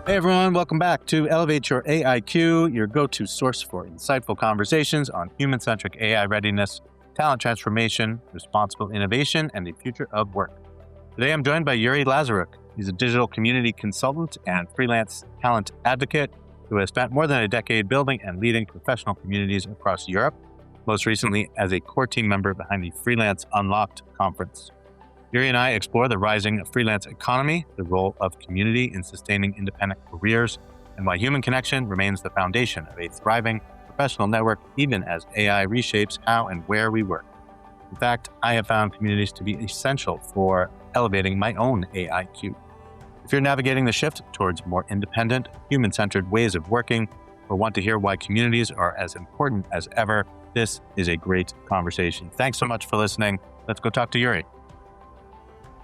Hey everyone, welcome back to Elevate Your AIQ, your go-to source for insightful conversations on human-centric AI readiness, talent transformation, responsible innovation, and the future of work. Today I'm joined by Yurii Lazaruk. He's a digital community consultant and freelance talent advocate who has spent more than a decade building and leading professional communities across Europe, most recently as a core team member behind the Freelance Unlocked Conference. Yurii and I explore the rising freelance economy, the role of community in sustaining independent careers, and why human connection remains the foundation of a thriving professional network even as AI reshapes how and where we work. In fact, I have found communities to be essential for elevating my own AIQ. If you're navigating the shift towards more independent, human-centered ways of working, or want to hear why communities are as important as ever, this is a great conversation. Thanks so much for listening. Let's go talk to Yurii.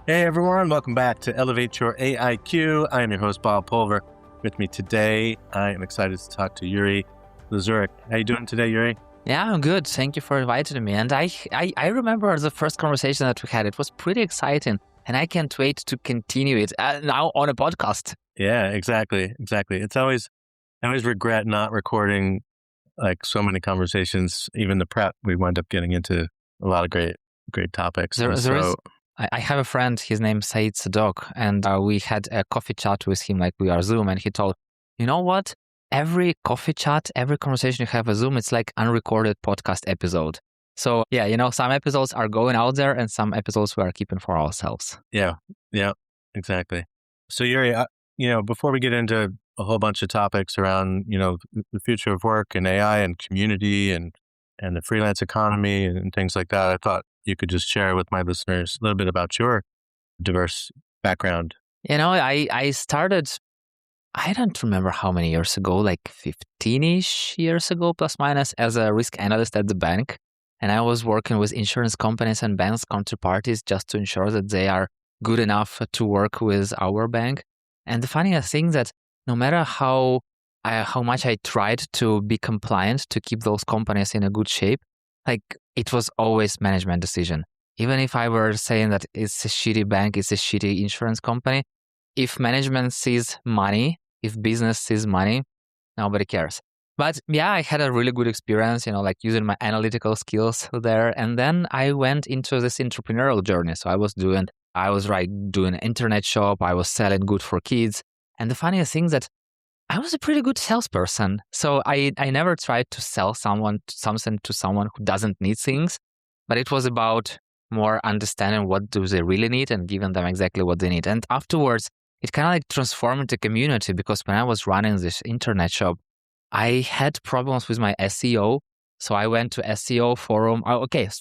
Hey everyone, welcome back to Elevate Your AIQ. I am your host, Bob Pulver. With me today, I am excited to talk to Yurii Lazaruk. How you doing today, Yurii? Yeah, I'm good. Thank you for inviting me. And I remember the first conversation that we had. It was pretty exciting. And I can't wait to continue it now on a podcast. Yeah, exactly. I always regret not recording like so many conversations. Even the prep, we wind up getting into a lot of great topics. I have a friend, his name is Sadok, and we had a coffee chat with him like we are Zoom, and he told, you know what? Every coffee chat, every conversation you have with Zoom, it's like unrecorded podcast episode. So yeah, some episodes are going out there and some episodes we are keeping for ourselves. Yeah, exactly. So Yurii, before we get into a whole bunch of topics around, the future of work and AI and community and the freelance economy and things like that, I thought you could just share with my listeners a little bit about your diverse background. I started, I don't remember how many years ago, like 15-ish years ago, plus minus, as a risk analyst at the bank. And I was working with insurance companies and banks counterparties just to ensure that they are good enough to work with our bank. And the funniest thing that no matter how much I tried to be compliant to keep those companies in a good shape, like it was always management decision. Even if I were saying that it's a shitty bank, it's a shitty insurance company, if management sees money, if business sees money, nobody cares. But yeah, I had a really good experience, like using my analytical skills there. And then I went into this entrepreneurial journey. So I was doing an internet shop. I was selling good for kids. And the funniest thing that I was a pretty good salesperson. So I never tried to sell something to someone who doesn't need things, but it was about more understanding what do they really need and giving them exactly what they need. And afterwards, it kind of like transformed into community, because when I was running this internet shop, I had problems with my SEO. So I went to SEO forum.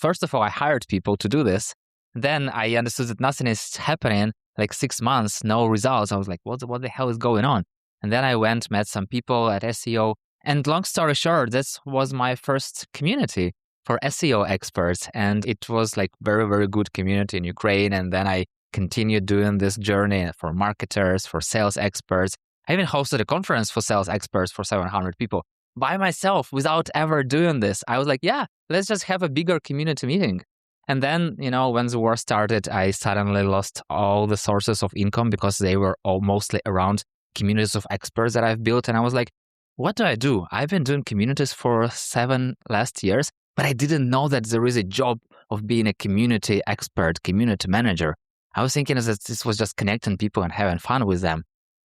First of all, I hired people to do this. Then I understood that nothing is happening, like 6 months, no results. I was like, what the hell is going on? And then I met some people at SEO. And long story short, this was my first community for SEO experts. And it was like very, very good community in Ukraine. And then I continued doing this journey for marketers, for sales experts. I even hosted a conference for sales experts for 700 people by myself without ever doing this. I was like, yeah, let's just have a bigger community meeting. And then, when the war started, I suddenly lost all the sources of income because they were all mostly around communities of experts that I've built. And I was like, what do? I've been doing communities for 7 last years, but I didn't know that there is a job of being a community expert, community manager. I was thinking that this was just connecting people and having fun with them.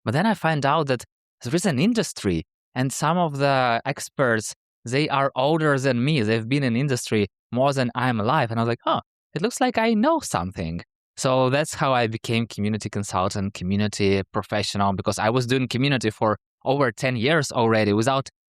But then I find out that there is an industry, and some of the experts, they are older than me. They've been in industry more than I'm alive. And I was like, it looks like I know something. So that's how I became community consultant, community professional, because I was doing community for over 10 years already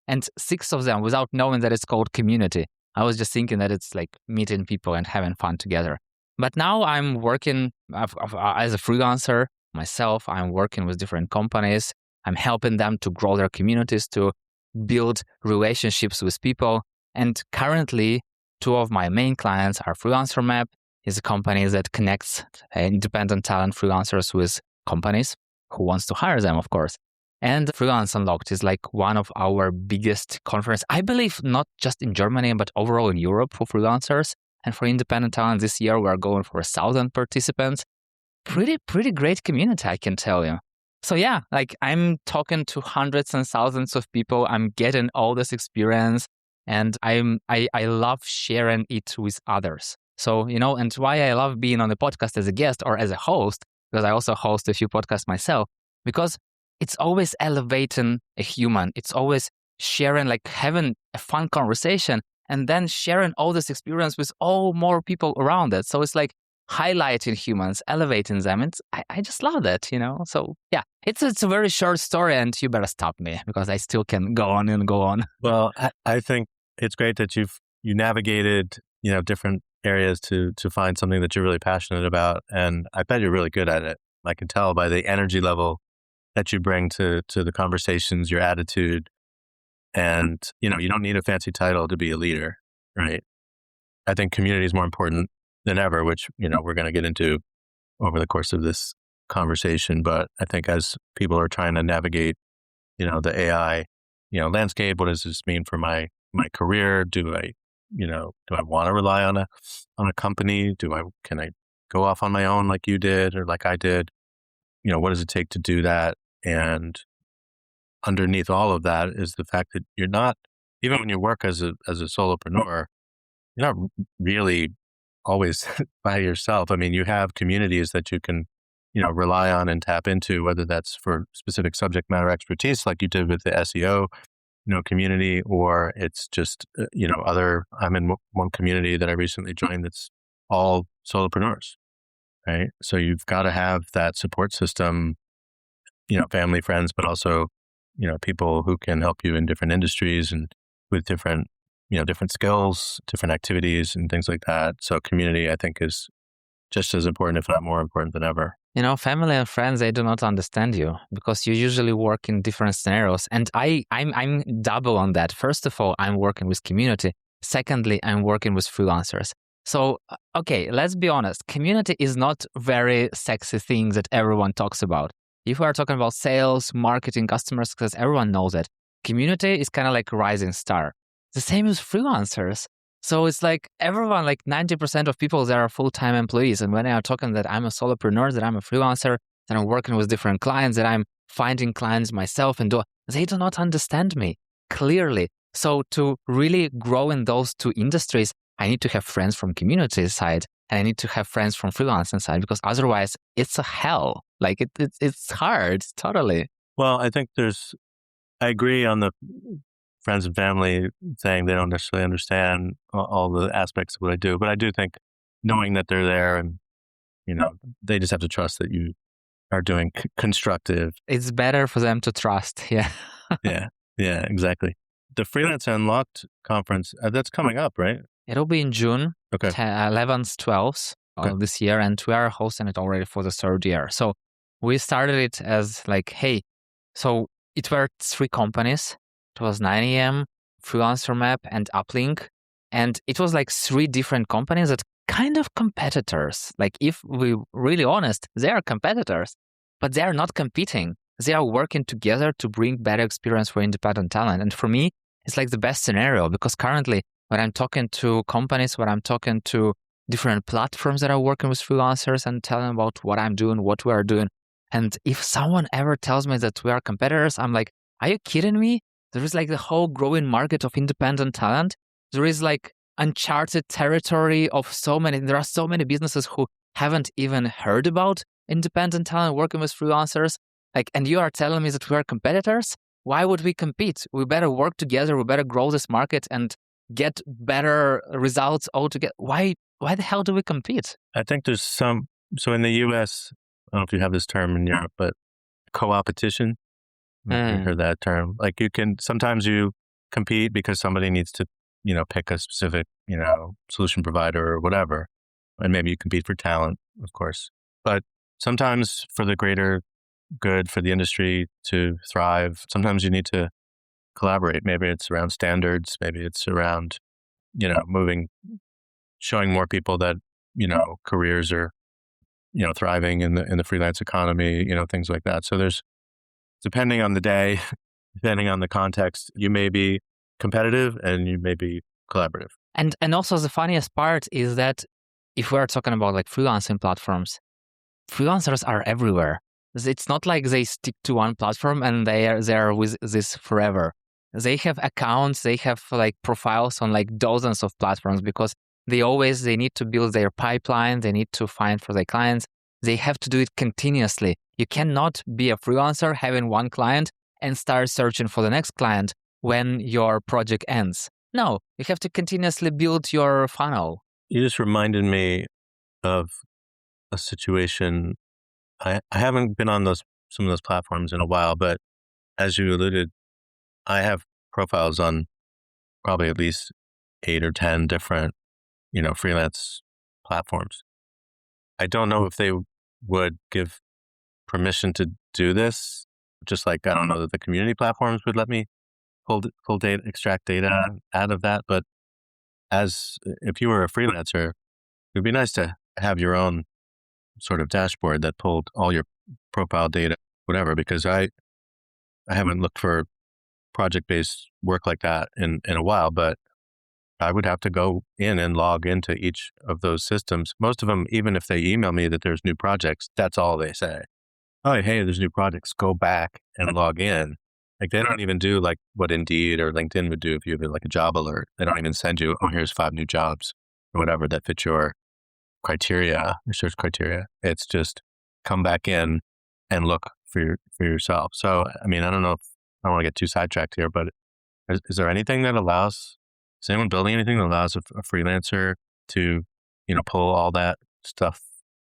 and 6 of them without knowing that it's called community. I was just thinking that it's like meeting people and having fun together. But now I'm working as a freelancer myself. I'm working with different companies. I'm helping them to grow their communities, to build relationships with people. And currently, 2 of my main clients are Freelancer Map, is a company that connects independent talent freelancers with companies who wants to hire them, of course. And Freelance Unlocked is like one of our biggest conference, I believe, not just in Germany, but overall in Europe for freelancers and for independent talent. This year, we are going for 1,000 participants. Pretty great community, I can tell you. So yeah, like I'm talking to hundreds and thousands of people. I'm getting all this experience, and I love sharing it with others. So, and why I love being on the podcast as a guest or as a host, because I also host a few podcasts myself, because it's always elevating a human. It's always sharing, like having a fun conversation and then sharing all this experience with all more people around it. So it's like highlighting humans, elevating them. And I just love that, So yeah, it's a very short story, and you better stop me because I still can go on and go on. Well, I think it's great that you navigated, different areas to find something that you're really passionate about. And I bet you're really good at it. I can tell by the energy level that you bring to the conversations, your attitude. And, you don't need a fancy title to be a leader, right? I think community is more important than ever, which, we're going to get into over the course of this conversation. But I think as people are trying to navigate, the AI, landscape, what does this mean for my career? Do I want to rely on a company? Can I go off on my own like you did or like I did? What does it take to do that? And underneath all of that is the fact that you're not, even when you work as a solopreneur, you're not really always by yourself. I mean, you have communities that you can, rely on and tap into, whether that's for specific subject matter expertise, like you did with the SEO, community, or it's just, I'm in one community that I recently joined that's all solopreneurs, right? So you've got to have that support system, family, friends, but also, people who can help you in different industries and with different skills, different activities and things like that. So community, I think, is just as important, if not more important than ever. Family and friends, they do not understand you because you usually work in different scenarios. And I'm double on that. First of all, I'm working with community. Secondly, I'm working with freelancers. So, okay, let's be honest. Community is not very sexy thing that everyone talks about. If we are talking about sales, marketing, customer success, everyone knows it. Community is kind of like rising star. The same with freelancers. So it's like everyone, like 90% of people there are full-time employees. And when I am talking that I'm a solopreneur, that I'm a freelancer, that I'm working with different clients, that I'm finding clients myself they do not understand me clearly. So to really grow in those two industries, I need to have friends from community side and I need to have friends from freelancing side because otherwise it's a hell. Like it's hard, totally. Well, I think I agree on the friends and family saying they don't necessarily understand all the aspects of what I do. But I do think knowing that they're there and, they just have to trust that you are doing constructive. It's better for them to trust. Yeah. Yeah, exactly. The Freelance Unlocked Conference, that's coming up, right? It'll be in June, okay. 11th, 12th of this year. And we are hosting it already for the third year. So we started it as like, hey, so it were 3 companies. It was 9am, Freelancer Map, and Uplink. And it was like 3 different companies that kind of competitors. Like if we're really honest, they are competitors, but they are not competing. They are working together to bring better experience for independent talent. And for me, it's like the best scenario because currently when I'm talking to companies, when I'm talking to different platforms that are working with freelancers and telling about what I'm doing, what we are doing. And if someone ever tells me that we are competitors, I'm like, are you kidding me? There is like the whole growing market of independent talent. There is like uncharted territory of there are so many businesses who haven't even heard about independent talent working with freelancers. Like, and you are telling me that we are competitors? Why would we compete? We better work together. We better grow this market and get better results altogether. Why the hell do we compete? I think there's so in the US, I don't know if you have this term in Europe, but co-opetition. You heard that term. Like sometimes you compete because somebody needs to, pick a specific, solution provider or whatever. And maybe you compete for talent, of course. But sometimes for the greater good for the industry to thrive, sometimes you need to collaborate. Maybe it's around standards. Maybe it's around, showing more people that, careers are, thriving in the freelance economy, things like that. So there's, depending on the day, depending on the context, you may be competitive and you may be collaborative. And also the funniest part is that if we're talking about like freelancing platforms, freelancers are everywhere. It's not like they stick to one platform and they are with this forever. They have accounts, they have like profiles on like dozens of platforms because they need to build their pipeline, they need to find for their clients. They have to do it continuously. You cannot be a freelancer having one client and start searching for the next client when your project ends. No, you have to continuously build your funnel. You just reminded me of a situation. I haven't been on some of those platforms in a while, but as you alluded, I have profiles on probably at least 8 or 10 different, freelance platforms. I don't know if they would give permission to do this. Just like, I don't know that the community platforms would let me pull data, extract data out of that. But if you were a freelancer, it'd be nice to have your own sort of dashboard that pulled all your profile data, whatever, because I haven't looked for project-based work like that in a while, but I would have to go in and log into each of those systems. Most of them, even if they email me that there's new projects, that's all they say. Oh, hey, there's new projects. Go back and log in. Like they don't even do like what Indeed or LinkedIn would do if you have like a job alert. They don't even send you, oh, here's 5 new jobs or whatever that fit your criteria, your search criteria. It's just come back in and look for yourself. So, I mean, I don't know if I don't want to get too sidetracked here, but is there anything that is anyone building anything that allows a freelancer to, pull all that stuff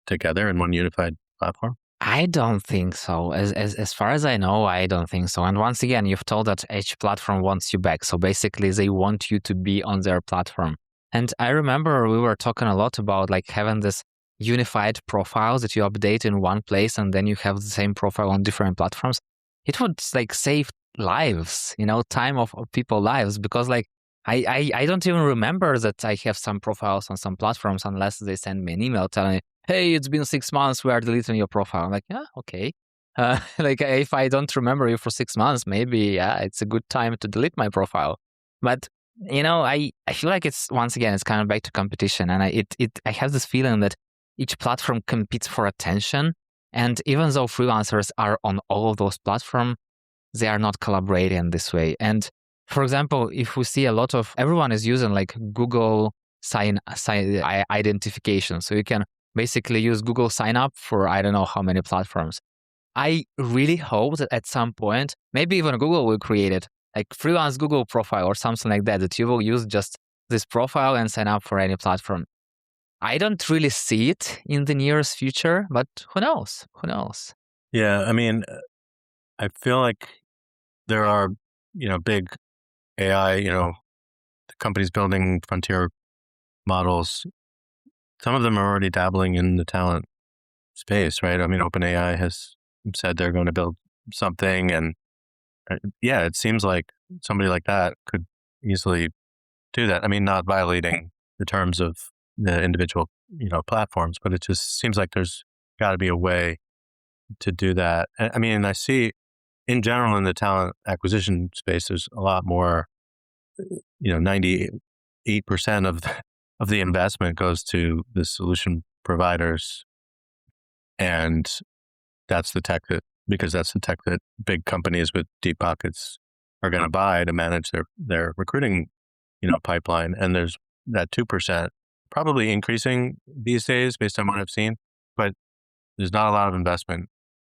together in one unified platform? I don't think so. As far as I know, I don't think so. And once again, you've told that each platform wants you back. So basically, they want you to be on their platform. And I remember we were talking a lot about like having this unified profiles that you update in one place and then you have the same profile on different platforms. It would like save lives, time of people's lives, because like I don't even remember that I have some profiles on some platforms unless they send me an email telling me, hey, it's been 6 months, we are deleting your profile. I'm like, yeah, okay. Like if I don't remember you for 6 months, maybe, yeah, it's a good time to delete my profile. But, I feel like it's, once again, it's kind of back to competition. And I have this feeling that each platform competes for attention. And even though freelancers are on all of those platforms, they are not collaborating this way. And for example, if we see everyone is using like Google sign identification. So you can basically use Google sign up for I don't know how many platforms. I really hope that at some point, maybe even Google will create it, like freelance Google profile or something like that you will use just this profile and sign up for any platform. I don't really see it in the nearest future, but who knows? Who knows? Yeah, I mean, I feel like there are, big AI, the companies building frontier models. Some of them are already dabbling in the talent space, right? I mean, OpenAI has said they're going to build something. And yeah, it seems like somebody like that could easily do that. I mean, not violating the terms of the individual, platforms, but it just seems like there's got to be a way to do that. I mean, I see in general in the talent acquisition space, there's a lot more, 98% of the investment goes to the solution providers. And that's the tech that big companies with deep pockets are going to buy to manage their recruiting, pipeline. And there's that 2% probably increasing these days based on what I've seen, but there's not a lot of investment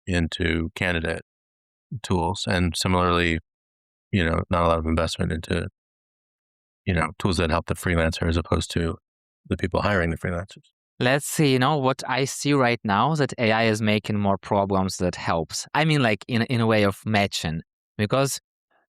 into candidate tools. And similarly, not a lot of investment into, tools that help the freelancer as opposed to the people hiring the freelancers. Let's see, what I see right now that AI is making more problems that helps. I mean, like in a way of matching, because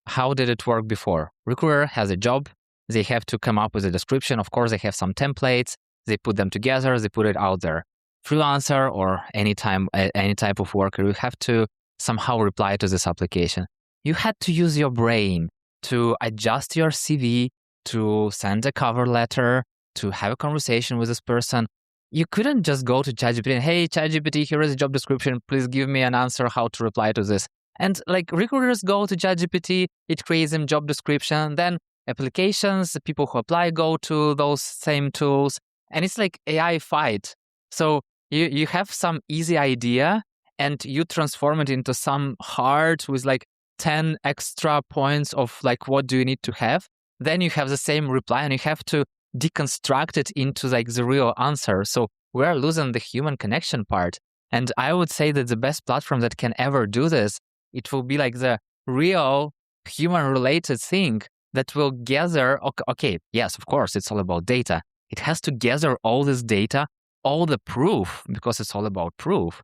how did it work before? Recruiter has a job. They have to come up with a description. Of course, they have some templates. They put them together. They put it out there. Freelancer or any type of worker, you have to somehow reply to this application. You had to use your brain to adjust your CV, to send a cover letter, to have a conversation with this person. You couldn't just go to ChatGPT and, hey, ChatGPT, here is a job description. Please give me an answer how to reply to this. And like recruiters go to ChatGPT, it creates them job description. Then applications, the people who apply go to those same tools. And it's like AI fight. So you have some easy idea and you transform it into some hard with like 10 extra points of like what do you need to have, then you have the same reply and you have to deconstruct it into like the real answer. So we're losing the human connection part. And I would say that the best platform that can ever do this, it will be like the real human related thing that will gather. Okay, yes, of course, it's all about data. It has to gather all this data, all the proof, because it's all about proof.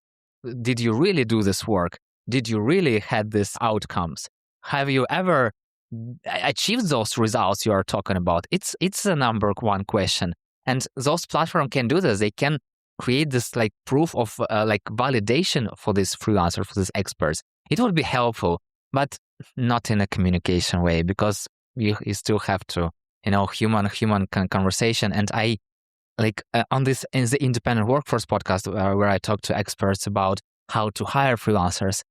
Did you really do this work? Did you really had these outcomes? Have you ever achieved those results you are talking about? It's the number one question. And those platforms can do this. They can create this like proof of like validation for these freelancers, for these experts. It would be helpful, but not in a communication way, because you still have to, human conversation. And I like on this in the independent workforce podcast where I talk to experts about how to hire freelancers,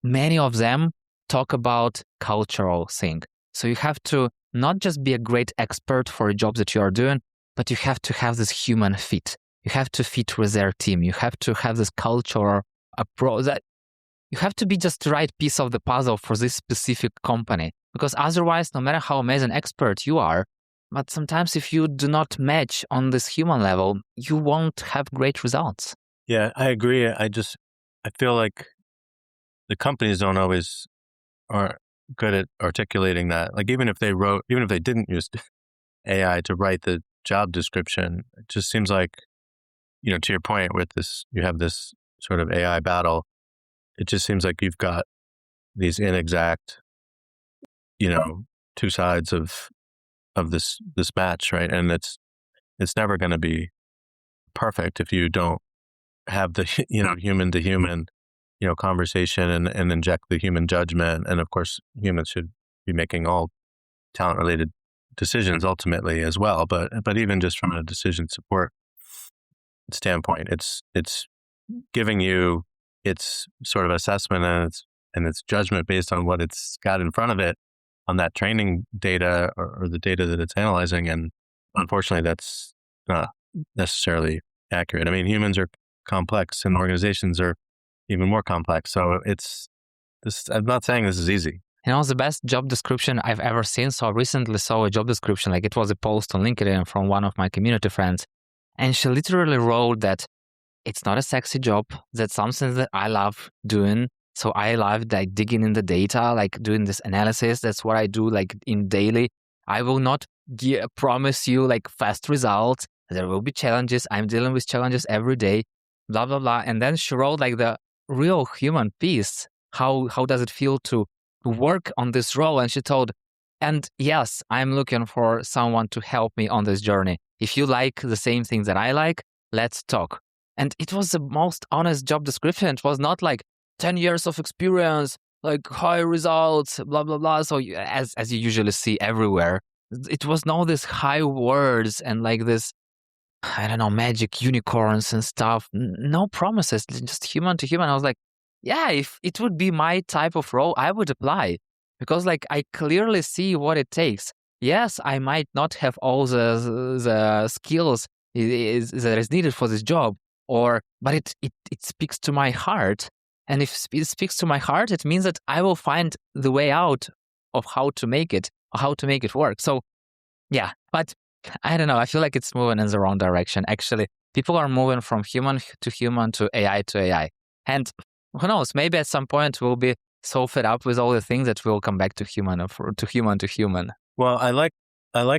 many of them talk about cultural thing. So you have to not just be a great expert for a job that you are doing, but you have to have this human fit. You have to fit with their team. You have to have this cultural approach. That you have to be just the right piece of the puzzle for this specific company. Because otherwise, no matter how amazing expert you are, but sometimes if you do not match on this human level, you won't have great results. Yeah, I agree. I feel like the companies don't always are good at articulating that. Like even if they didn't use AI to write the job description, it just seems like, to your point with this, you have this sort of AI battle. It just seems like you've got these inexact, two sides of this match, right? And it's never going to be perfect if you don't have the human to human conversation and inject the human judgment. And of course, humans should be making all talent related decisions ultimately as well. But even just from a decision support standpoint, it's giving you its sort of assessment and its judgment based on what it's got in front of it on that training data or the data that it's analyzing. And unfortunately, that's not necessarily accurate. I mean, humans are complex and organizations are even more complex. So I'm not saying this is easy. The best job description I've ever seen. So I recently saw a job description, like it was a post on LinkedIn from one of my community friends. And she literally wrote that it's not a sexy job. That's something that I love doing. So I love like digging in the data, like doing this analysis. That's what I do like in daily. I will not promise you like fast results. There will be challenges. I'm dealing with challenges every day, blah, blah, blah. And then she wrote like the real human piece. How does it feel to work on this role? And she told, and yes, I'm looking for someone to help me on this journey. If you like the same things that I like, let's talk. And it was the most honest job description. It was not like 10 years of experience, like high results, blah, blah, blah. So as you usually see everywhere, it was not this high words and like this, I don't know, magic unicorns and stuff. No promises, just human to human. I was like, yeah, if it would be my type of role, I would apply because like I clearly see what it takes. Yes, I might not have all the skills that is needed for this job, but it speaks to my heart. And if it speaks to my heart, it means that I will find the way out of how to make it work. So yeah, but I don't know. I feel like it's moving in the wrong direction. Actually, people are moving from human to AI to AI. And who knows, maybe at some point we'll be so fed up with all the things that we'll come back to human to human. Well, I like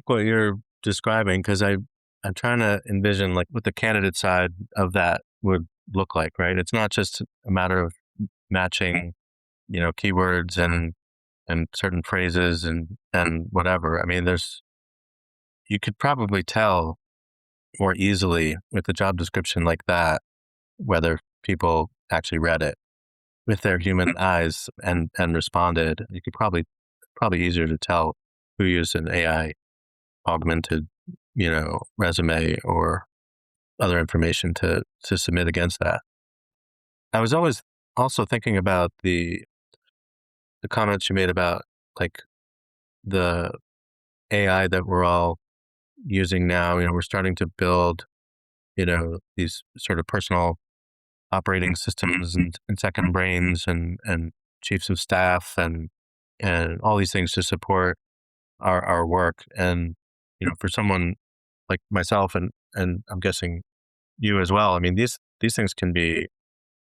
what you're describing because I'm trying to envision like what the candidate side of that would look like, right? It's not just a matter of matching, keywords and certain phrases and whatever. I mean, you could probably tell more easily with a job description like that whether people actually read it with their human eyes and responded. You could probably easier to tell who used an AI augmented, resume or other information to submit against that. I was always also thinking about the comments you made about like the AI that we're all using now. We're starting to build, these sort of personal operating systems and second brains and chiefs of staff and all these things to support our work. And, for someone like myself and I'm guessing you as well, I mean, these things can be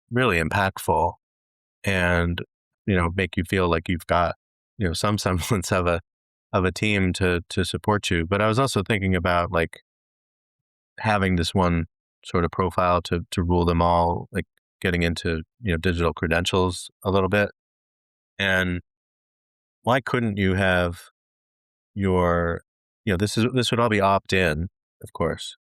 really impactful and, make you feel like you've got, some semblance of a team to support you. But I was also thinking about like having this one sort of profile to rule them all, like getting into, digital credentials a little bit. And why couldn't you have your, this would all be opt-in, of course.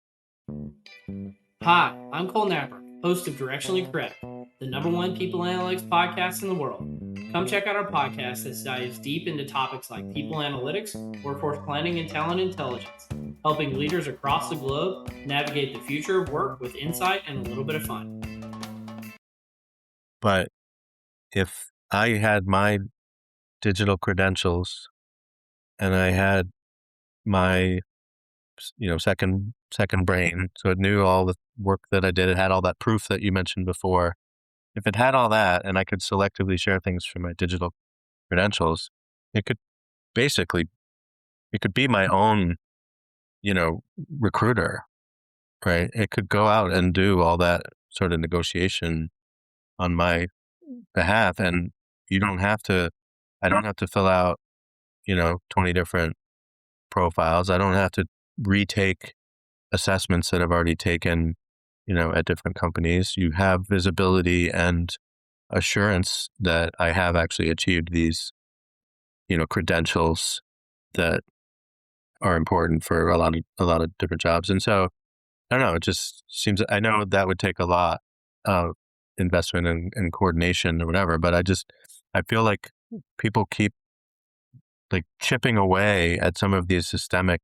Hi, I'm Cole Napper, host of Directionally Correct, the #1 people analytics podcast in the world. Come check out our podcast that dives deep into topics like people analytics, workforce planning, and talent intelligence, helping leaders across the globe navigate the future of work with insight and a little bit of fun. But if I had my digital credentials and I had my, second brain, so it knew all the work that I did, it had all that proof that you mentioned before. If it had all that and I could selectively share things from my digital credentials, it could be my own, recruiter, right? It could go out and do all that sort of negotiation on my behalf. And I don't have to fill out, 20 different profiles. I don't have to retake assessments that I've already taken, at different companies. You have visibility and assurance that I have actually achieved these, credentials that are important for a lot of different jobs. And so I don't know, it just seems, I know that would take a lot of investment and coordination or whatever, but I feel like people keep like chipping away at some of these systemic,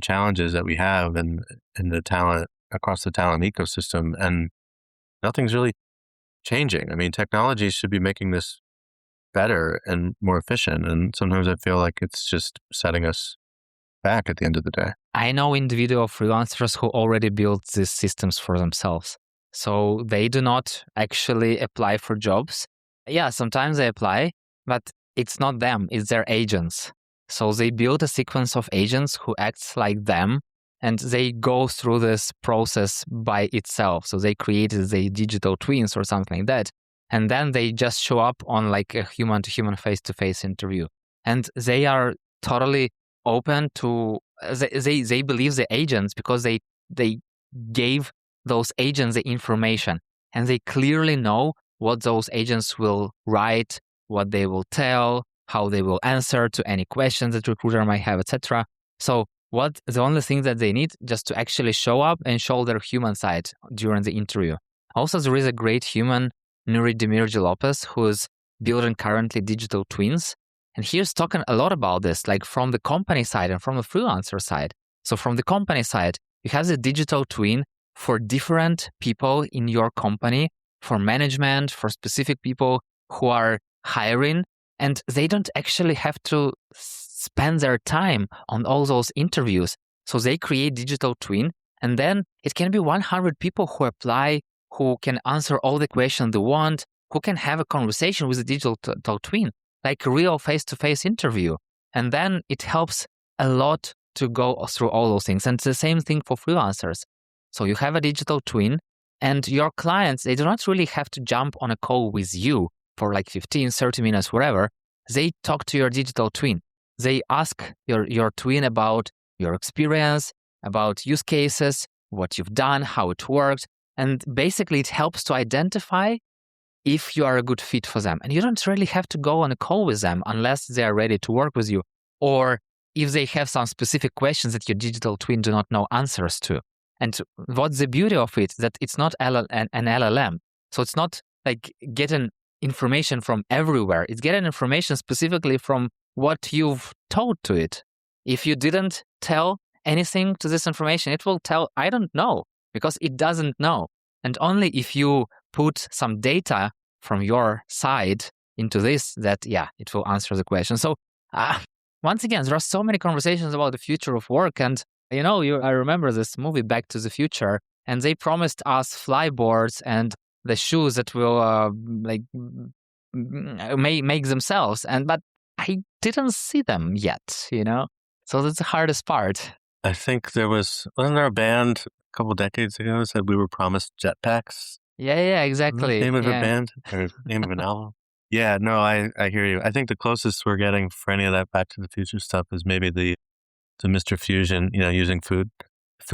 challenges that we have in the talent across the talent ecosystem, and nothing's really changing. I mean, technology should be making this better and more efficient. And sometimes I feel like it's just setting us back at the end of the day. I know individual freelancers who already built these systems for themselves. So they do not actually apply for jobs. Yeah, sometimes they apply, but it's not them, it's their agents. So they build a sequence of agents who acts like them, and they go through this process by itself. So they created the digital twins or something like that. And then they just show up on like a human-to-human, face-to-face interview. And they are totally open to, they believe the agents because they gave those agents the information. And they clearly know what those agents will write, what they will tell, how they will answer to any questions that recruiter might have, etc. So the only thing that they need just to actually show up and show their human side during the interview. Also, there is a great human, Yurii Lazaruk, who is building currently digital twins. And he's talking a lot about this, like from the company side and from the freelancer side. So from the company side, you have the digital twin for different people in your company, for management, for specific people who are hiring, and they don't actually have to spend their time on all those interviews. So they create digital twin, and then it can be 100 people who apply, who can answer all the questions they want, who can have a conversation with the digital twin, like a real face-to-face interview. And then it helps a lot to go through all those things. And it's the same thing for freelancers. So you have a digital twin, and your clients, they do not really have to jump on a call with you for like 15, 30 minutes, whatever. They talk to your digital twin. They ask your twin about your experience, about use cases, what you've done, how it worked. And basically, it helps to identify if you are a good fit for them. And you don't really have to go on a call with them unless they are ready to work with you, or if they have some specific questions that your digital twin do not know answers to. And what's the beauty of it, that it's not an LLM. So it's not like getting information from everywhere. It's getting information specifically from what you've told to it. If you didn't tell anything to this information, it will tell, I don't know, because it doesn't know. And only if you put some data from your side into this, that, it will answer the question. So once again, there are so many conversations about the future of work. And, I remember this movie Back to the Future, and they promised us flyboards and the shoes that will make themselves. But I didn't see them yet, So that's the hardest part. I think wasn't there a band a couple decades ago that said we were promised jetpacks? Yeah, exactly. Name of a Yeah. band or name of an album? Yeah, no, I hear you. I think the closest we're getting for any of that Back to the Future stuff is maybe the Mr. Fusion, using food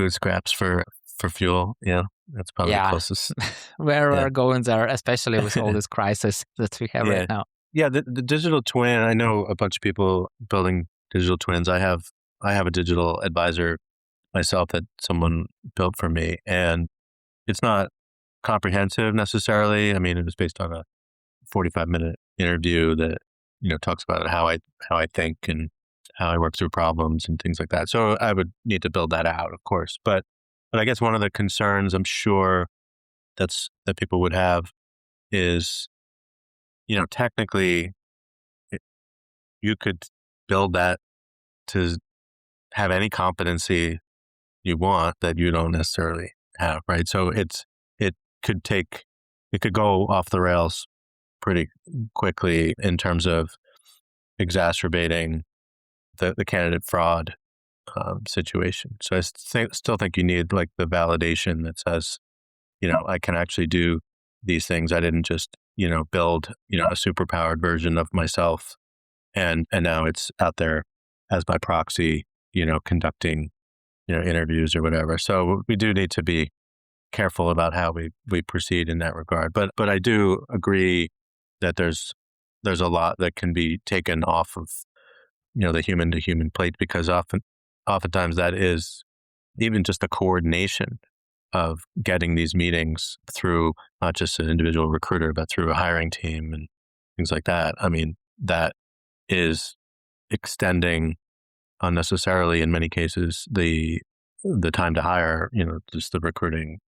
scraps for fuel. Yeah, that's probably the closest. We're going there, especially with all this crisis that we have right now. Yeah, the digital twin. I know a bunch of people building digital twins. I have a digital advisor myself that someone built for me, and it's not comprehensive necessarily. I mean, it was based on a 45-minute interview that talks about how I think and how I work through problems and things like that. So I would need to build that out, of course. But I guess one of the concerns I'm sure that people would have is, technically you could build that to have any competency you want that you don't necessarily have, right? So it could go off the rails pretty quickly in terms of exacerbating the candidate fraud situation. So I still think you need like the validation that says, I can actually do these things. I didn't just, build, a superpowered version of myself and now it's out there as my proxy, conducting, interviews or whatever. So we do need to be careful about how we proceed in that regard. But I do agree that there's a lot that can be taken off of, the human to human plate, because oftentimes that is even just the coordination of getting these meetings through not just an individual recruiter, but through a hiring team and things like that. I mean, that is extending unnecessarily in many cases the time to hire, just the recruiting,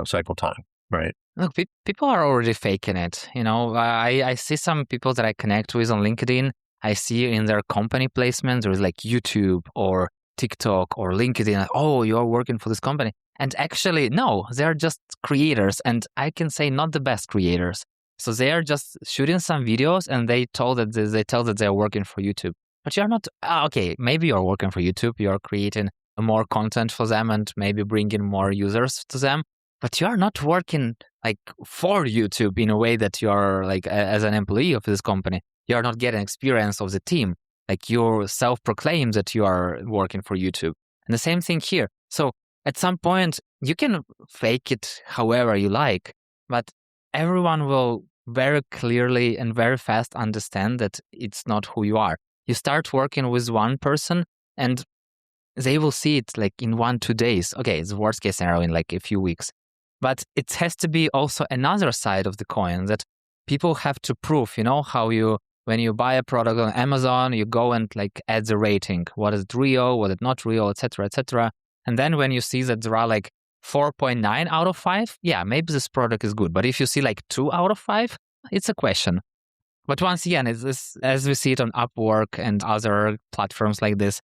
cycle time, right? Look, people are already faking it. I see some people that I connect with on LinkedIn. I see in their company placement, there's like YouTube or TikTok or LinkedIn. Oh, you're working for this company. And actually, no, they're just creators. And I can say not the best creators. So they are just shooting some videos and they tell that they're working for YouTube. But you're not, okay, maybe you're working for YouTube. You're creating more content for them and maybe bringing more users to them. But you are not working like for YouTube in a way that you are like as an employee of this company. You are not getting experience of the team. Like you self-proclaim that you are working for YouTube. And the same thing here. So at some point, you can fake it however you like, but everyone will very clearly and very fast understand that it's not who you are. You start working with one person and they will see it like in 1-2 days. Okay, it's the worst case scenario in like a few weeks. But it has to be also another side of the coin that people have to prove, how when you buy a product on Amazon, you go and like add the rating. What is it real? Was it not real? Etc. etc. And then when you see that there are like 4.9 out of 5, yeah, maybe this product is good. But if you see like 2 out of 5, it's a question. But once again, as we see it on Upwork and other platforms like this,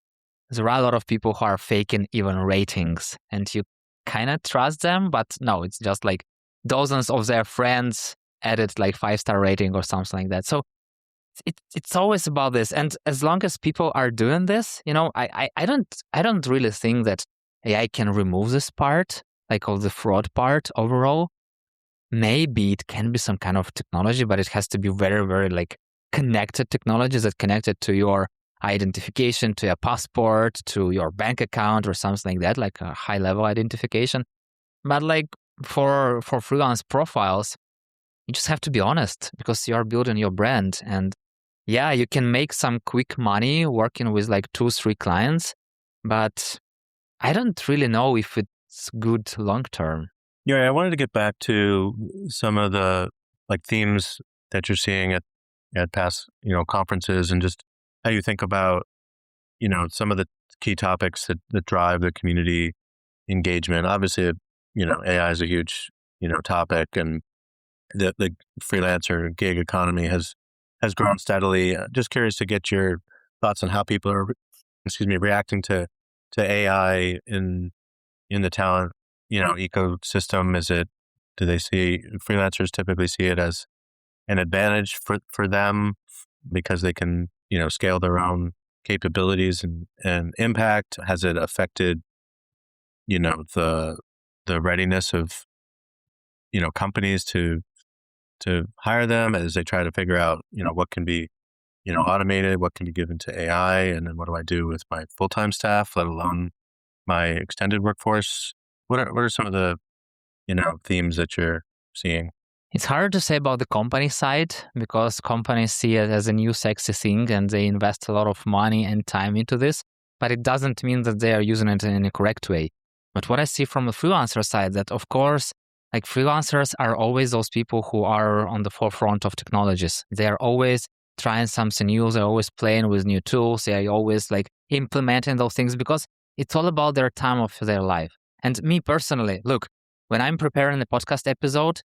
there are a lot of people who are faking even ratings. And you kind of trust them, but no, it's just like dozens of their friends added like 5-star rating or something like that. So it's always about this. And as long as people are doing this, I don't really think that AI can remove this part, like all the fraud part overall. Maybe it can be some kind of technology, but it has to be very, very like connected technologies that connected to your identification, to your passport, to your bank account or something like that, like a high level identification. But like for freelance profiles, you just have to be honest because you are building your brand. And yeah, you can make some quick money working with like 2-3 clients, but I don't really know if it's good long term. Yeah, I wanted to get back to some of the like themes that you're seeing at past, conferences and just how you think about, some of the key topics that drive the community engagement. Obviously, AI is a huge, topic, and the freelancer gig economy has grown steadily. Just curious to get your thoughts on how people are, reacting to AI in the talent, ecosystem. Is it Do they see freelancers typically see it as an advantage for them because they can, scale their own capabilities and impact? Has it affected, the readiness of, companies to hire them as they try to figure out, what can be, automated, what can be given to AI, and then what do I do with my full-time staff, let alone my extended workforce? What are some of the, themes that you're seeing? It's hard to say about the company side because companies see it as a new sexy thing and they invest a lot of money and time into this, but it doesn't mean that they are using it in a correct way. But what I see from the freelancer side, that of course, like freelancers are always those people who are on the forefront of technologies. They are always trying something new. They're always playing with new tools. They are always like implementing those things because it's all about their time of their life. And me personally, look, when I'm preparing the podcast episode,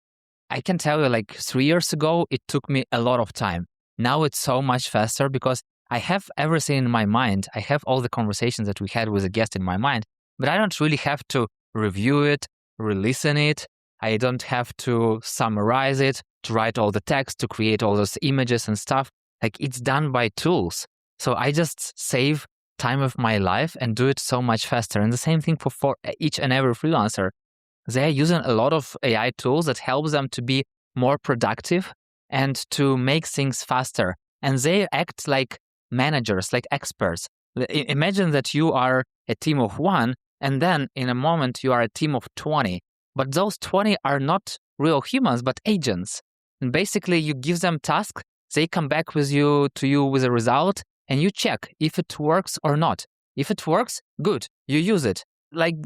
I can tell you like 3 years ago, it took me a lot of time. Now it's so much faster because I have everything in my mind. I have all the conversations that we had with a guest in my mind, but I don't really have to review it, re-listen it. I don't have to summarize it, to write all the text, to create all those images and stuff. Like it's done by tools. So I just save time of my life and do it so much faster. And the same thing for each and every freelancer. They're using a lot of AI tools that helps them to be more productive and to make things faster. And they act like managers, like experts. Imagine that you are a team of 1, and then in a moment you are a team of 20. But those 20 are not real humans, but agents. And basically you give them tasks, they come back to you with a result, and you check if it works or not. If it works, good, you use it. Like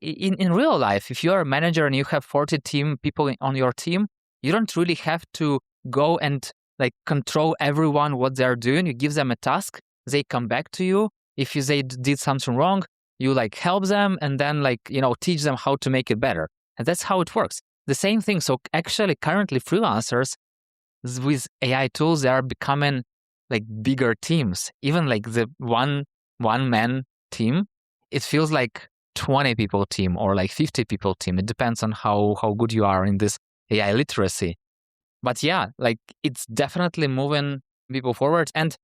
in real life, if you're a manager and you have 40 people on your team, you don't really have to go and like control everyone what they're doing. You give them a task, they come back to you. If they did something wrong, you like help them and then teach them how to make it better. And that's how it works. The same thing. So actually currently freelancers with AI tools, they are becoming like bigger teams. Even like the one man team, it feels like 20 people team or like 50 people team. It depends on how good you are in this AI literacy. But yeah, like it's definitely moving people forward. And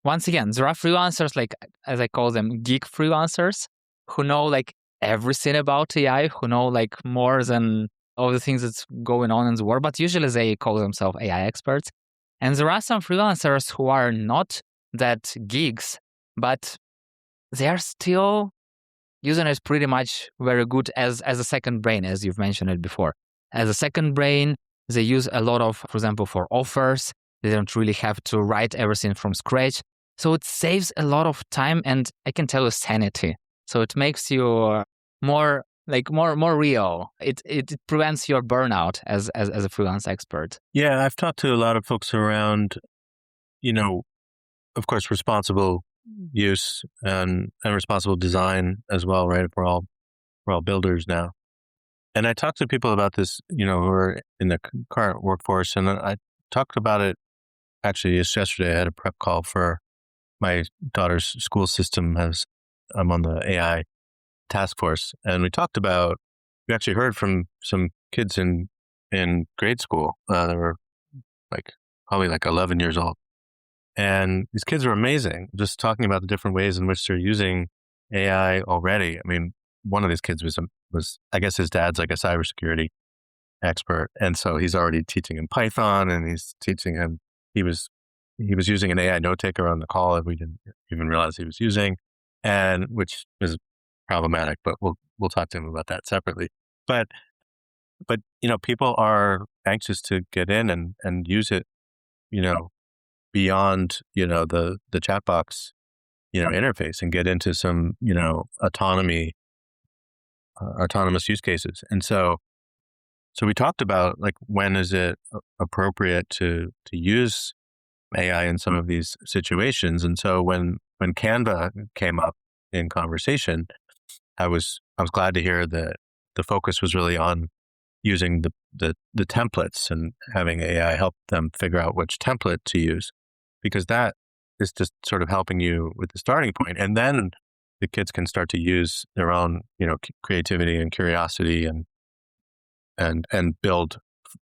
once again, there are freelancers, like as I call them, geek freelancers, who know like everything about AI, who know like more than all the things that's going on in the world. But usually they call themselves AI experts. And there are some freelancers who are not that geeks, but they are still using it pretty much very good as a second brain, as you've mentioned it before. As a second brain, they use a lot of, for example, for offers. They don't really have to write everything from scratch. So it saves a lot of time and I can tell you sanity. So it makes you more real. It prevents your burnout as a freelance expert. Yeah, I've talked to a lot of folks around, of course, responsible use and responsible design as well, right? We're all builders now. And I talked to people about this, who are in the current workforce. And I talked about it actually just yesterday. I had a prep call for my daughter's school system I'm on the AI task force. And we actually heard from some kids in grade school. They were probably 11 years old. And these kids are amazing, just talking about the different ways in which they're using AI already. I mean, one of these kids was I guess his dad's like a cybersecurity expert. And so he's already teaching him Python and he's teaching him, he was using an AI note taker on the call that we didn't even realize he was using, and which is problematic, but we'll talk to him about that separately. But people are anxious to get in and use it, beyond, the chat box, interface and get into some, autonomous use cases. And so we talked about when is it appropriate to use AI in some of these situations. And so when Canva came up in conversation, I was glad to hear that the focus was really on using the templates and having AI help them figure out which template to use, because that is just sort of helping you with the starting point. And then the kids can start to use their own, creativity and curiosity and and build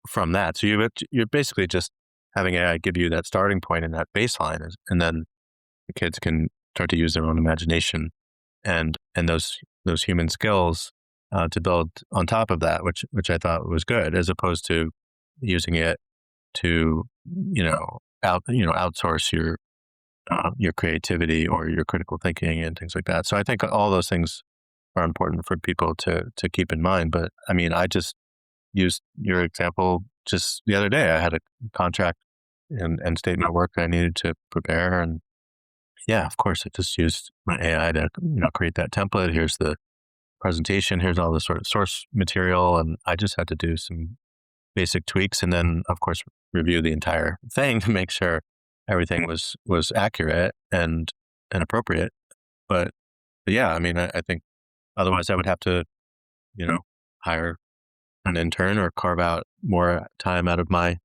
from that. So you're basically just having AI give you that starting point and that baseline, and then the kids can start to use their own imagination and those human skills to build on top of that, which I thought was good, as opposed to using it to outsource your creativity or your critical thinking and things like that. So I think all those things are important for people to keep in mind. But I mean, I just used your example just the other day. I had a contract and statement of work that I needed to prepare, and yeah, of course, I just used my AI to create that template. Here's the presentation. Here's all the sort of source material, and I just had to do some basic tweaks, and then of course review the entire thing to make sure everything was accurate and appropriate. But yeah, I mean, I think otherwise I would have to, hire an intern or carve out more time out of my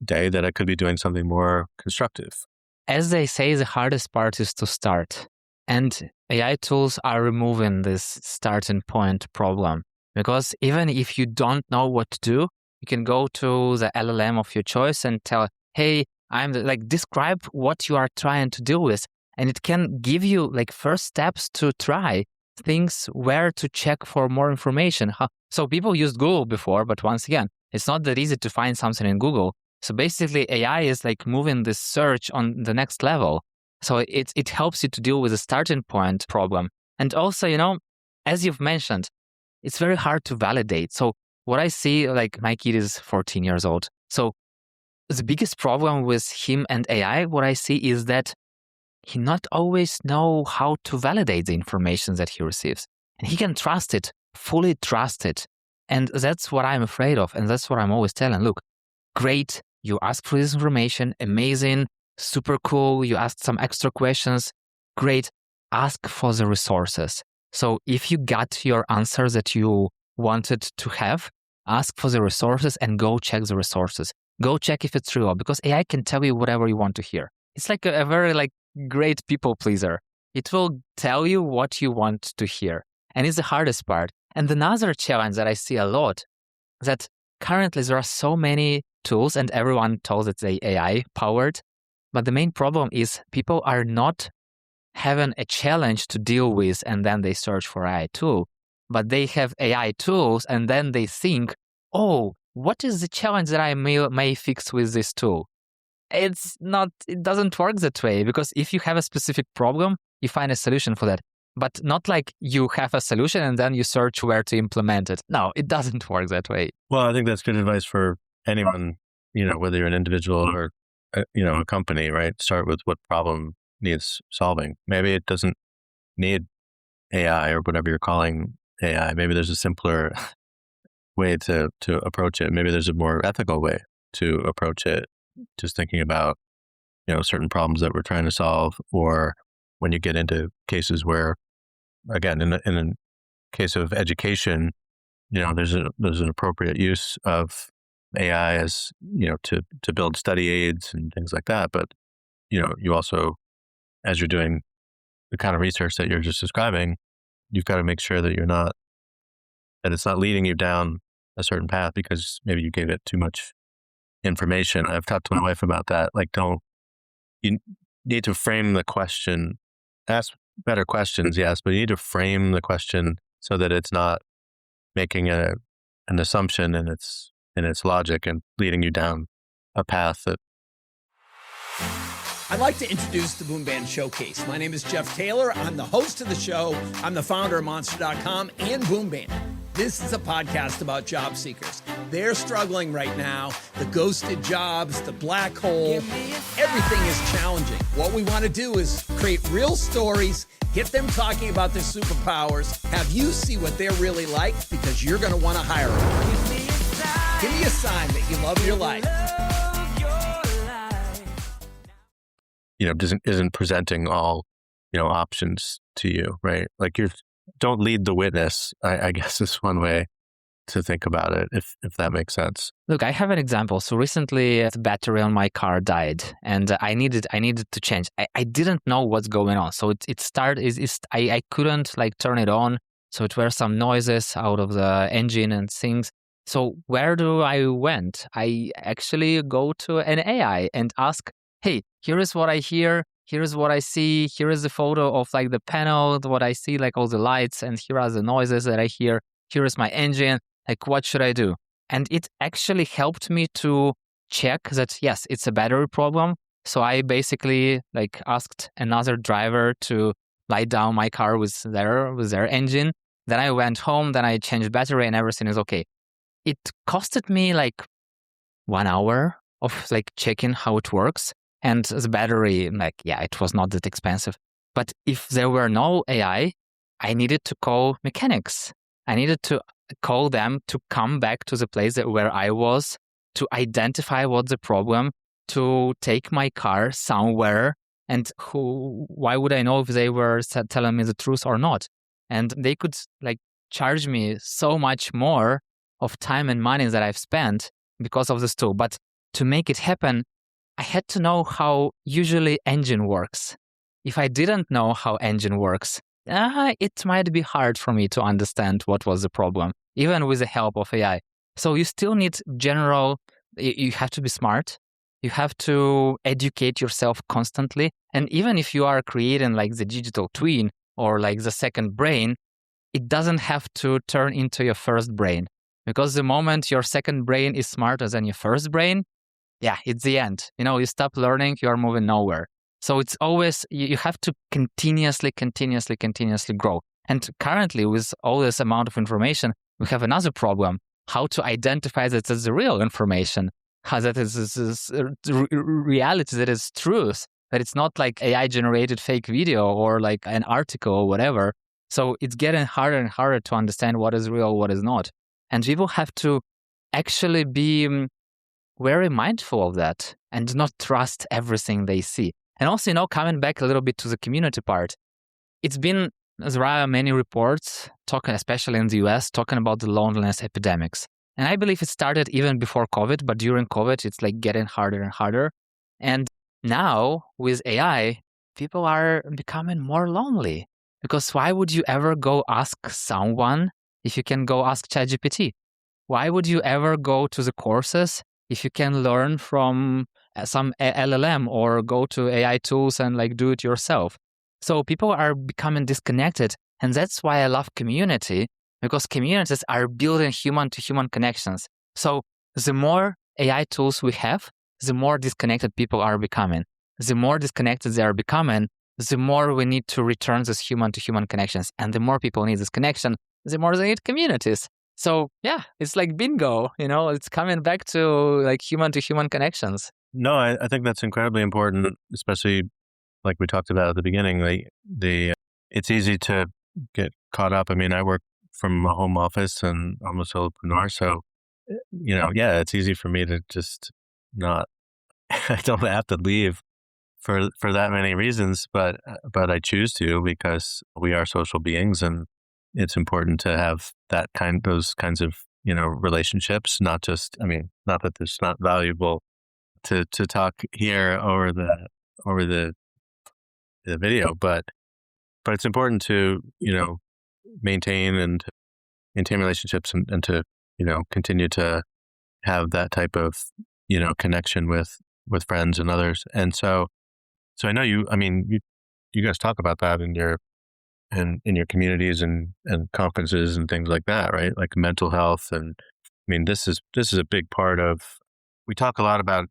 day that I could be doing something more constructive. As they say, the hardest part is to start. And AI tools are removing this starting point problem. Because even if you don't know what to do, you can go to the LLM of your choice and tell, hey, describe what you are trying to deal with. And it can give you first steps to try things, where to check for more information. So people used Google before, but once again, it's not that easy to find something in Google. So basically AI is moving this search on the next level. So it helps you to deal with the starting point problem. And also, as you've mentioned, it's very hard to validate. So what I see, my kid is 14 years old. So the biggest problem with him and AI, what I see is that he not always know how to validate the information that he receives. And he can trust it, fully trust it. And that's what I'm afraid of. And that's what I'm always telling. Look, great, you ask for this information, amazing, super cool. You asked some extra questions, great. Ask for the resources. So if you got your answer that you wanted to have, ask for the resources and go check the resources. Go check if it's real, because AI can tell you whatever you want to hear. It's a very great people pleaser. It will tell you what you want to hear. And it's the hardest part. And another challenge that I see a lot, that currently there are so many tools and everyone tells it's AI powered. But the main problem is people are not having a challenge to deal with and then they search for AI tool. But they have AI tools and then they think, oh, what is the challenge that I may fix with this tool? It doesn't work that way, because if you have a specific problem, you find a solution for that. But not you have a solution and then you search where to implement it. No, it doesn't work that way. Well, I think that's good advice for anyone, whether you're an individual or, a company, right? Start with what problem needs solving. Maybe it doesn't need AI or whatever you're calling AI. Maybe there's a simpler way to approach it. Maybe there's a more ethical way to approach it. Just thinking about, certain problems that we're trying to solve, or when you get into cases where, again, in a case of education, there's an appropriate use of AI as, to build study aids and things like that. But, you also, as you're doing the kind of research that you're just describing, you've got to make sure that that it's not leading you down a certain path because maybe you gave it too much information. I've talked to my wife about that. You need to frame the question, ask better questions, yes, but you need to frame the question so that it's not making an assumption in its logic and leading you down a path that. I'd like to introduce the Boom Band Showcase. My name is Jeff Taylor. I'm the host of the show. I'm the founder of Monster.com and Boom Band. This is a podcast about job seekers. They're struggling right now. The ghosted jobs, the black hole, everything is challenging. What we want to do is create real stories, get them talking about their superpowers, have you see what they're really like, because you're going to want to hire them. Give me a sign that you love your life. Isn't presenting all, options to you, right? Don't lead the witness, I guess is one way to think about it, if that makes sense. Look, I have an example. So recently the battery on my car died and I needed to change. I didn't know what's going on. So I couldn't turn it on. So it were some noises out of the engine and things. So where do I went? I actually go to an AI and ask, hey, here is what I hear. Here is what I see. Here is the photo of like the panel, what I see, like all the lights, and here are the noises that I hear. Here is my engine. Like, what should I do? And it actually helped me to check that, yes, it's a battery problem. So I basically like asked another driver to light down my car with their engine. Then I went home, then I changed battery and everything is okay. It costed me like 1 hour of like checking how it works. And the battery, like, yeah, it was not that expensive. But if there were no AI, I needed to call mechanics. I needed to call them to come back to the place where I was, to identify what's the problem, to take my car somewhere. And why would I know if they were telling me the truth or not? And they could like charge me so much more of time and money that I've spent because of this tool. But to make it happen, I had to know how usually engine works. If I didn't know how engine works, it might be hard for me to understand what was the problem, even with the help of AI. So you still need you have to be smart. You have to educate yourself constantly. And even if you are creating like the digital twin or like the second brain, it doesn't have to turn into your first brain. Because the moment your second brain is smarter than your first brain, yeah, it's the end. You stop learning, you are moving nowhere. So it's always, you have to continuously grow. And currently, with all this amount of information, we have another problem: how to identify that it's the real information, how that is reality, that is truth, that it's not like AI-generated fake video or like an article or whatever. So it's getting harder and harder to understand what is real, what is not. And people have to actually be very mindful of that and not trust everything they see. And also, coming back a little bit to the community part, there are many reports talking, especially in the US, talking about the loneliness epidemics. And I believe it started even before COVID, but during COVID, it's like getting harder and harder. And now with AI, people are becoming more lonely, because why would you ever go ask someone if you can go ask ChatGPT? Why would you ever go to the courses if you can learn from some LLM or go to AI tools and like do it yourself? So people are becoming disconnected. And that's why I love community, because communities are building human-to-human connections. So the more AI tools we have, the more disconnected people are becoming. The more disconnected they are becoming, the more we need to return these human-to-human connections. And the more people need this connection, the more they need communities. So yeah, it's like bingo, it's coming back to like human-to-human connections. No, I think that's incredibly important, especially like we talked about at the beginning. It's easy to get caught up. I mean, I work from a home office and I'm a solopreneur, so it's easy for me to just not. I don't have to leave for that many reasons, but I choose to, because we are social beings, and it's important to have those kinds of relationships. Not that it's not valuable to talk here over the video, but it's important to maintain relationships and to continue to have that type of connection with friends and others. And so I know you guys talk about that in your communities and conferences and things like that, right? Like mental health. And this is a big part of, we talk a lot about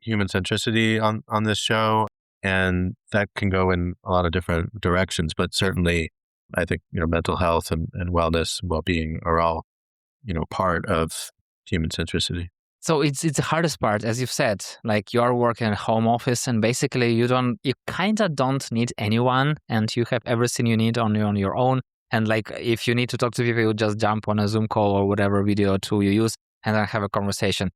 human centricity on this show, and that can go in a lot of different directions, but certainly I think, mental health and wellness, well-being are all, part of human centricity. So it's the hardest part, as you've said, like you are working at home office, and basically you kind of don't need anyone, and you have everything you need on your own. And like, if you need to talk to people, you just jump on a Zoom call or whatever video tool you use and then have a conversation.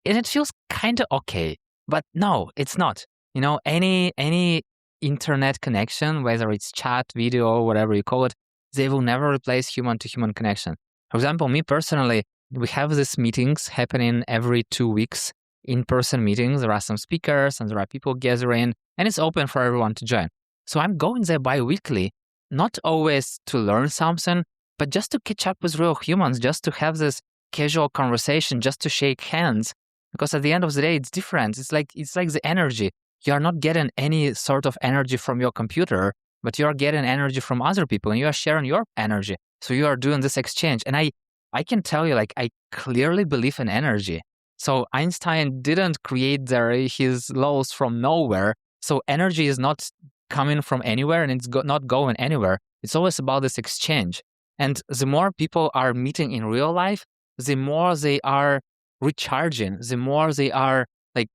And it feels kind of okay, but no, it's not. Any internet connection, whether it's chat, video, or whatever you call it, they will never replace human-to-human connection. For example, me personally, we have these meetings happening every 2 weeks, in-person meetings. There are some speakers and there are people gathering, and it's open for everyone to join. So I'm going there bi-weekly, not always to learn something, but just to catch up with real humans, just to have this casual conversation just to shake hands, because at the end of the day, it's different. It's like the energy. You are not getting any sort of energy from your computer, but you are getting energy from other people, and you are sharing your energy. So you are doing this exchange. And I can tell you, like, I clearly believe in energy. So Einstein didn't create his laws from nowhere. So energy is not coming from anywhere, and it's not going anywhere. It's always about this exchange. And the more people are meeting in real life, the more they are recharging, the more they are like,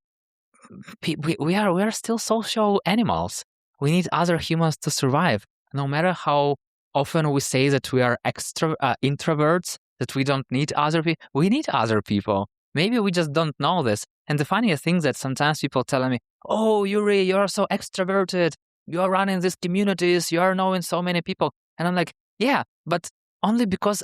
we are still social animals. We need other humans to survive. No matter how often we say that we are introverts, that we don't need other people, we need other people. Maybe we just don't know this. And the funniest thing that sometimes people tell me, oh, Yurii, you're so extroverted. You are running these communities. You are knowing so many people. And I'm like, yeah, but only because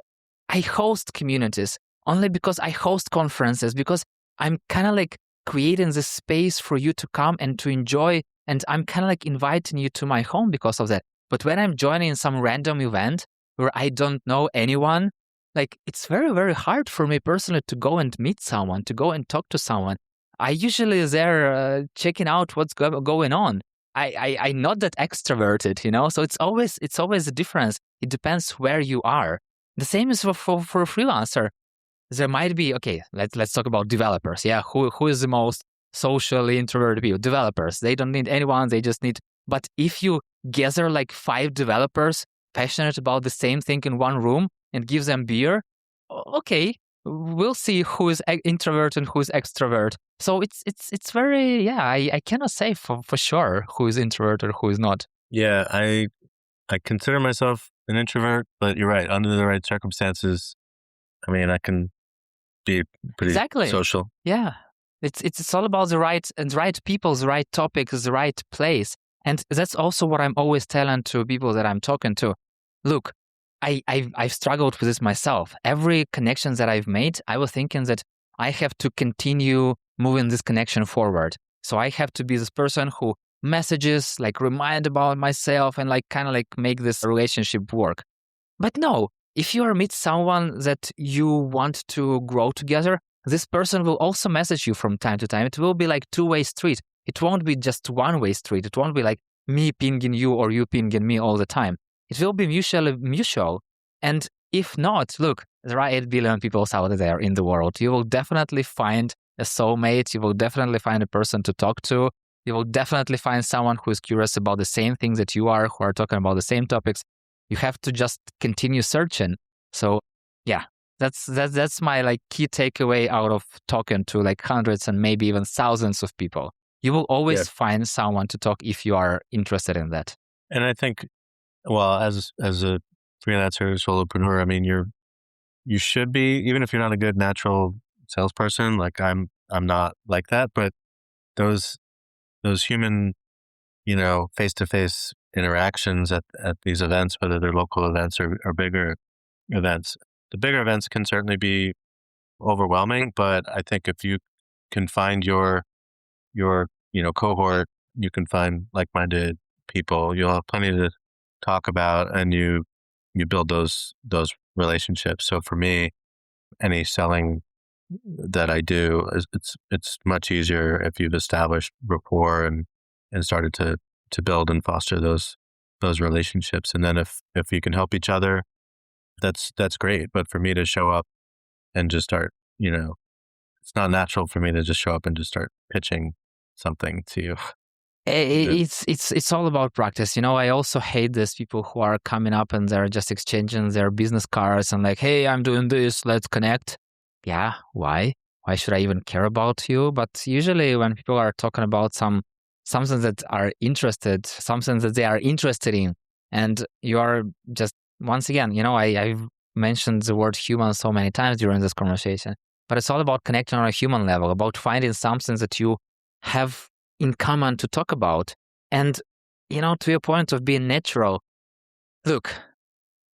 I host communities, only because I host conferences, because I'm kind of like creating this space for you to come and to enjoy. And I'm kind of like inviting you to my home because of that. But when I'm joining some random event where I don't know anyone, like, it's very, very hard for me personally to go and meet someone, to go and talk to someone. I usually there checking out what's going on. I'm not that extroverted, you know. So it's always a difference. It depends where you are. The same is for a freelancer. There might be, okay, let's talk about developers. Yeah, who is the most socially introverted people? Developers. They don't need anyone. They just need. But if you gather like 5 developers passionate about the same thing in one room and give them beer, okay, we'll see who is introvert and who is extrovert. So it's very, yeah, I cannot say for sure who is introvert or who is not. Yeah, I consider myself an introvert, but you're right. Under the right circumstances, I mean, I can be pretty social. Yeah, it's all about the right people, the right topic, the right place. And that's also what I'm always telling to people that I'm talking to. Look, I've struggled with this myself. Every connection that I've made, I was thinking that I have to continue moving this connection forward. So I have to be this person who messages, like remind about myself and like kind of like make this relationship work. But no, if you meet someone that you want to grow together, this person will also message you from time to time. It will be like two-way street. It won't be just one-way street. It won't be like me pinging you or you pinging me all the time. It will be mutual. And if not, look, there are 8 billion people out there in the world. You will definitely find a soulmate. You will definitely find a person to talk to. You will definitely find someone who is curious about the same things that you are, who are talking about the same topics. You have to just continue searching. So yeah, that's my like key takeaway out of talking to like hundreds and maybe even thousands of people. You will always find someone to talk if you are interested in that. And I think, well, as a freelancer, solopreneur, I mean, you should be, even if you're not a good natural salesperson, like I'm not like that, but those human, face-to-face interactions at these events, whether they're local events or bigger events, the bigger events can certainly be overwhelming, but I think if you can find your cohort, you can find like-minded people, you'll have plenty to talk about, and you build those relationships. So for me, any selling that I do, it's much easier if you've established rapport and started to build and foster those relationships. And then if you can help each other, that's great. But for me to show up and just start, it's not natural for me to just show up and just start pitching something to you. It's all about practice. I also hate these people who are coming up and they're just exchanging their business cards and like, hey, I'm doing this, let's connect. Yeah, why? Why should I even care about you? But usually when people are talking about something that something that they are interested in, and you are just, once again, I've mentioned the word human so many times during this conversation, but it's all about connecting on a human level, about finding something that you have in common to talk about. And, to your point of being natural, look,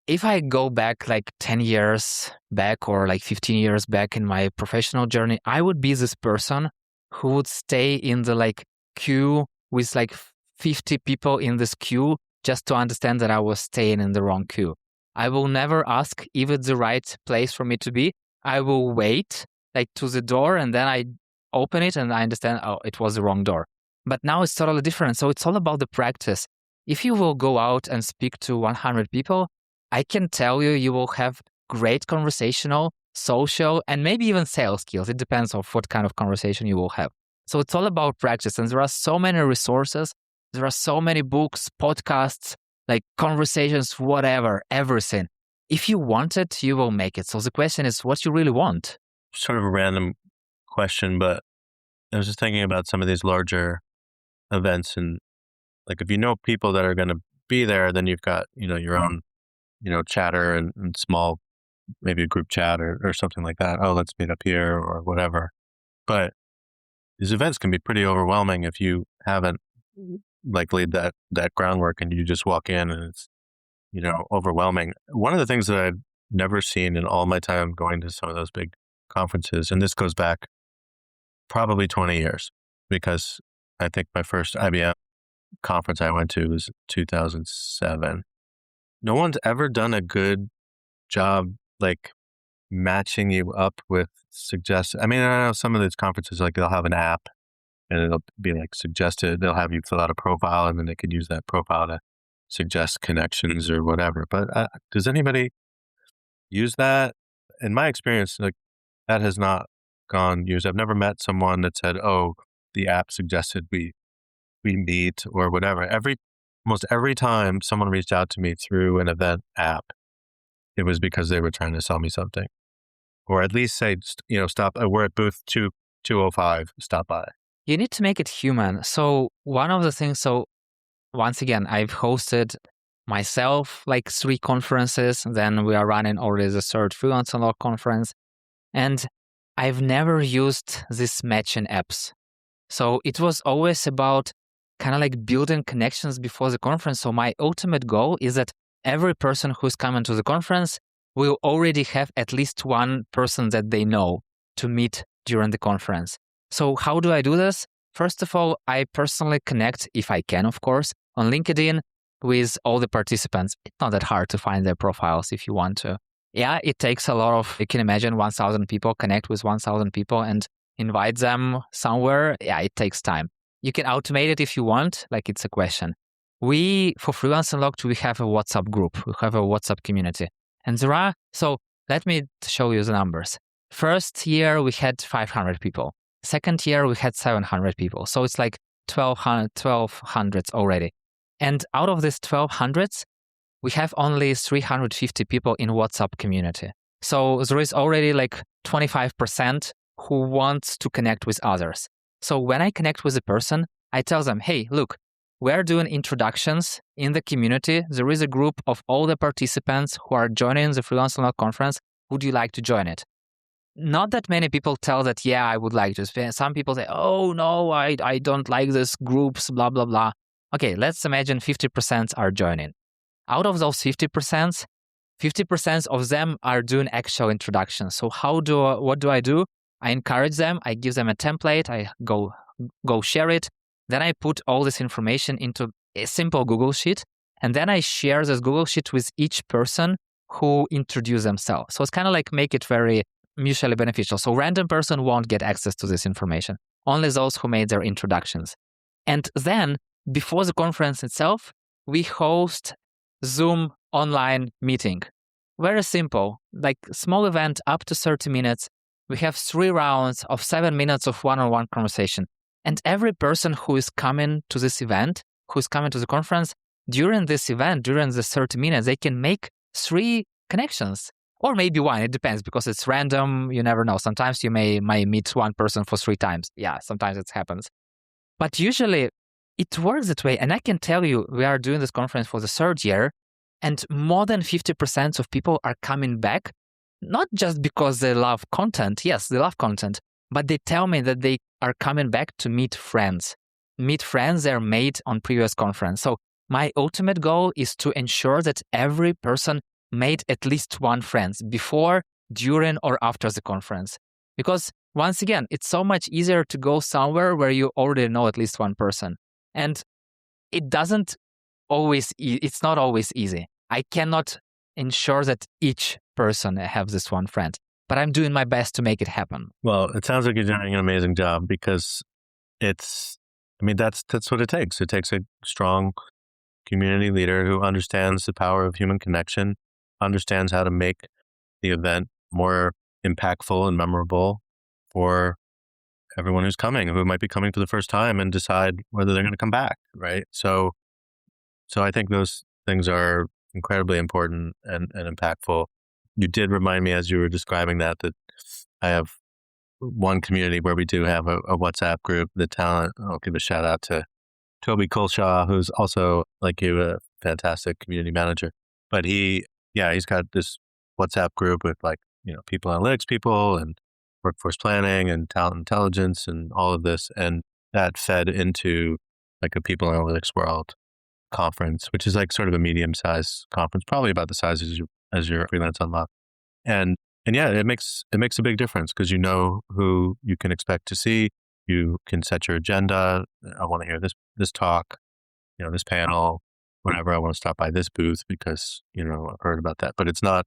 if I go back like 10 years back or like 15 years back in my professional journey, I would be this person who would stay in the like queue with like 50 people in this queue just to understand that I was staying in the wrong queue. I will never ask if it's the right place for me to be. I will wait like to the door and then I open it and I understand, oh, it was the wrong door. But now it's totally different. So it's all about the practice. If you will go out and speak to 100 people, I can tell you, you will have great conversational, social, and maybe even sales skills. It depends on what kind of conversation you will have. So it's all about practice. And there are so many resources. There are so many books, podcasts, like conversations, whatever, everything. If you want it, you will make it. So the question is what you really want. Sort of a random question, but I was just thinking about some of these larger events, and like if you know people that are going to be there, then you've got, your own, chatter and small, maybe a group chat or something like that. Oh, let's meet up here or whatever. But these events can be pretty overwhelming if you haven't like laid that groundwork and you just walk in and it's, overwhelming. One of the things that I've never seen in all my time going to some of those big conferences, and this goes back probably 20 years, because I think my first IBM conference I went to was 2007. No one's ever done a good job like matching you up with I know some of these conferences, like they'll have an app and it'll be like suggested, they'll have you fill out a profile and then they could use that profile to suggest connections or whatever. But does anybody use that? In my experience, like that has not gone used. I've never met someone that said, oh, the app suggested we meet or whatever. Almost every time someone reached out to me through an event app, it was because they were trying to sell me something, or at least say, stop. We're at booth 205. Stop by. You need to make it human. So one of the things. So once again, I've hosted myself like 3 conferences. Then we are running already the 3rd Freelance Unlocked Conference, and I've never used these matching apps. So it was always about kind of like building connections before the conference. So my ultimate goal is that every person who's coming to the conference will already have at least one person that they know to meet during the conference. So how do I do this? First of all, I personally connect, if I can, of course, on LinkedIn with all the participants. It's not that hard to find their profiles if you want to. Yeah, it takes a lot of, you can imagine 1,000 people, connect with 1,000 people and invite them somewhere. Yeah, it takes time. You can automate it if you want, like it's a question. For Freelance Unlocked, we have a WhatsApp group. We have a WhatsApp community. And so let me show you the numbers. First year, we had 500 people. Second year, we had 700 people. So it's like 1,200 already. And out of these 1,200s, we have only 350 people in WhatsApp community. So there is already like 25% who wants to connect with others. So when I connect with a person, I tell them, hey, look, we're doing introductions in the community. There is a group of all the participants who are joining the Freelance Unlocked Conference. Would you like to join it? Not that many people tell that, yeah, I would like to. Some people say, oh, no, I don't like this groups, blah, blah, blah. Okay, let's imagine 50% are joining. Out of those 50%, 50% of them are doing actual introductions. So what do? I encourage them. I give them a template. I go share it. Then I put all this information into a simple Google Sheet. And then I share this Google Sheet with each person who introduce themselves. So it's kind of like make it very mutually beneficial. So random person won't get access to this information. Only those who made their introductions. And then before the conference itself, we host Zoom online meeting. Very simple, like small event up to 30 minutes. We have 3 rounds of 7 minutes of one-on-one conversation. And every person who is coming to this event, who's coming to the conference, during this event, during the 30 minutes, they can make 3 connections. Or maybe 1, it depends, because it's random, you never know. Sometimes you may meet one person for 3 times. Yeah, sometimes it happens. But usually it works that way. And I can tell you, we are doing this conference for the 3rd year, and more than 50% of people are coming back, not just because they love content. Yes, they love content, but they tell me that they are coming back to meet friends they're made on previous conference. So my ultimate goal is to ensure that every person made at least one friend before, during, or after the conference. Because once again, it's so much easier to go somewhere where you already know at least one person. And it's not always easy. I cannot ensure that each person have this one friend. but I'm doing my best to make it happen. Well, it sounds like you're doing an amazing job because that's what it takes. It takes a strong community leader who understands the power of human connection, understands how to make the event more impactful and memorable for everyone who's coming, who might be coming for the first time, and decide whether they're going to come back, right? So I think those things are incredibly important and impactful. You did remind me as you were describing that I have one community where we do have a WhatsApp group, the talent. I'll give a shout out to Toby Colshaw, who's also, like you, a fantastic community manager. But he's got this WhatsApp group with people analytics people and workforce planning and talent intelligence and all of this. And that fed into like a people analytics world conference, which is like sort of a medium-sized conference, probably about the size as your Freelance Unlocked. And yeah, it makes a big difference because you know who you can expect to see. You can set your agenda. I want to hear this talk, this panel, whatever. I want to stop by this booth because, I've heard about that. But it's not,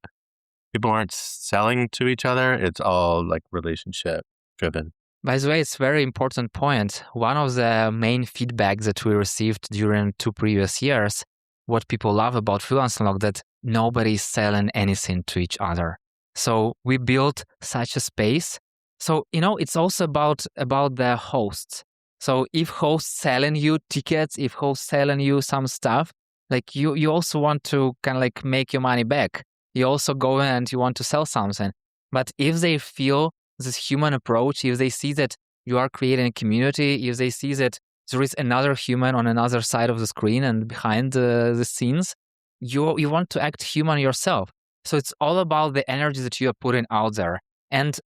people aren't selling to each other. It's all like relationship driven. By the way, it's a very important point. One of the main feedback that we received during 2 previous years, what people love about Freelance Unlocked, that nobody's selling anything to each other. So we built such a space. So, it's also about the hosts. So if hosts selling you tickets, if hosts selling you some stuff, like you also want to kind of like make your money back. You also go in and you want to sell something. But if they feel this human approach, if they see that you are creating a community, if they see that there is another human on another side of the screen and behind the scenes, you want to act human yourself. So it's all about the energy that you are putting out there. And,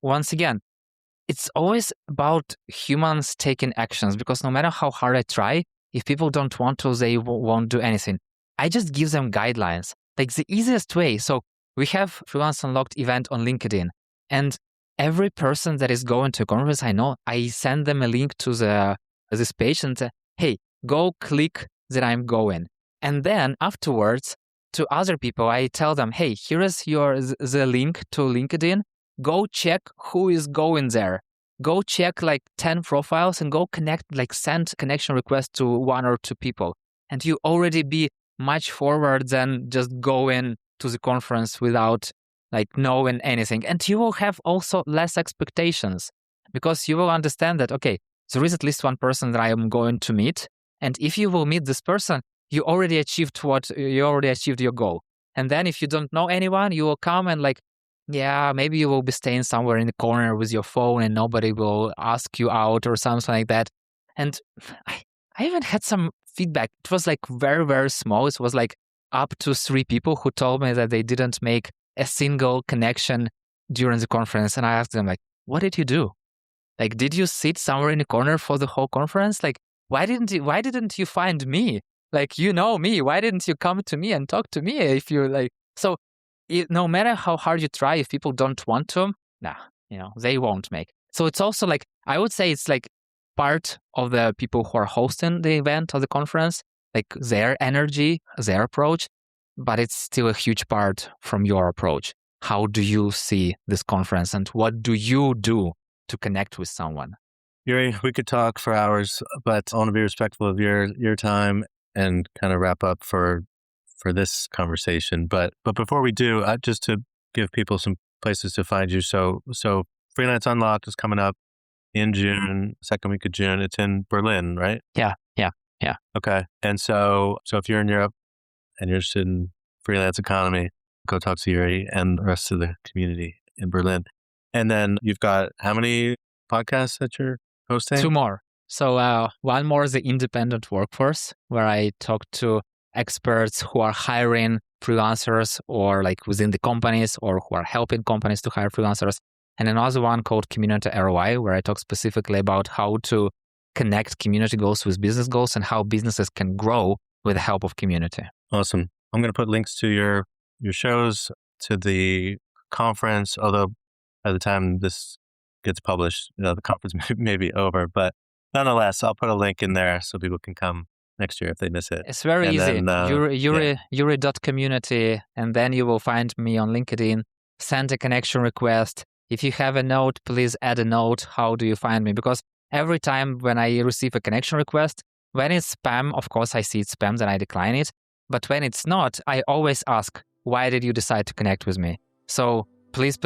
once again, it's always about humans taking actions, because no matter how hard I try, if people don't want to, they won't do anything. I just give them guidelines. Like the easiest way. So we have Freelance Unlocked event on LinkedIn, and every person that is going to a conference, I send them a link to this page and say, hey, go click that I'm going. And then afterwards, to other people, I tell them, hey, here is the link to LinkedIn. Go check who is going there. Go check like 10 profiles and go connect, like send connection request to 1 or 2 people. And you already be much forward than just going to the conference without like knowing anything. And you will have also less expectations, because you will understand that, okay, there is at least one person that I am going to meet. And if you will meet this person, you already achieved your goal. And then if you don't know anyone, you will come and like, yeah, maybe you will be staying somewhere in the corner with your phone and nobody will ask you out or something like that. And I even had some feedback. It was like very, very small. It was like up to 3 people who told me that they didn't make a single connection during the conference. And I asked them like, what did you do? Like, did you sit somewhere in the corner for the whole conference? Like, why didn't you find me? Like, me, why didn't you come to me and talk to me if you like? So no matter how hard you try, if people don't want to, they won't make. So it's also like, I would say it's like part of the people who are hosting the event or the conference, like their energy, their approach, but it's still a huge part from your approach. How do you see this conference and what do you do to connect with someone? Yurii, we could talk for hours, but I want to be respectful of your time and kind of wrap up for this conversation. But before we do, just to give people some places to find you. So Freelance Unlocked is coming up in June, second week of June. It's in Berlin, right? Yeah. Okay. And so if you're in Europe and you're interested in freelance economy, go talk to Yurii and the rest of the community in Berlin. And then you've got how many podcasts that you're hosting? 2 more. So one more is the independent workforce, where I talk to experts who are hiring freelancers or like within the companies or who are helping companies to hire freelancers. And another one called Community ROI, where I talk specifically about how to connect community goals with business goals and how businesses can grow with the help of community. Awesome. I'm going to put links to your shows, to the conference, although by the time this gets published, the conference may be over, but nonetheless, I'll put a link in there so people can come next year if they miss it. It's very easy. Yurii.community, and then you will find me on LinkedIn. send a connection request. If you have a note, please add a note. How do you find me? Because every time when I receive a connection request, when it's spam, of course, I see it's spam, then I decline it. But when it's not, I always ask, why did you decide to connect with me? So please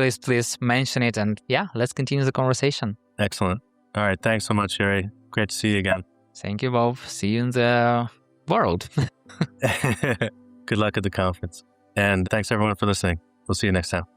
mention it. And yeah, let's continue the conversation. Excellent. All right. Thanks so much, Yurii. Great to see you again. Thank you, Bob. See you in the world. Good luck at the conference. And thanks everyone for listening. We'll see you next time.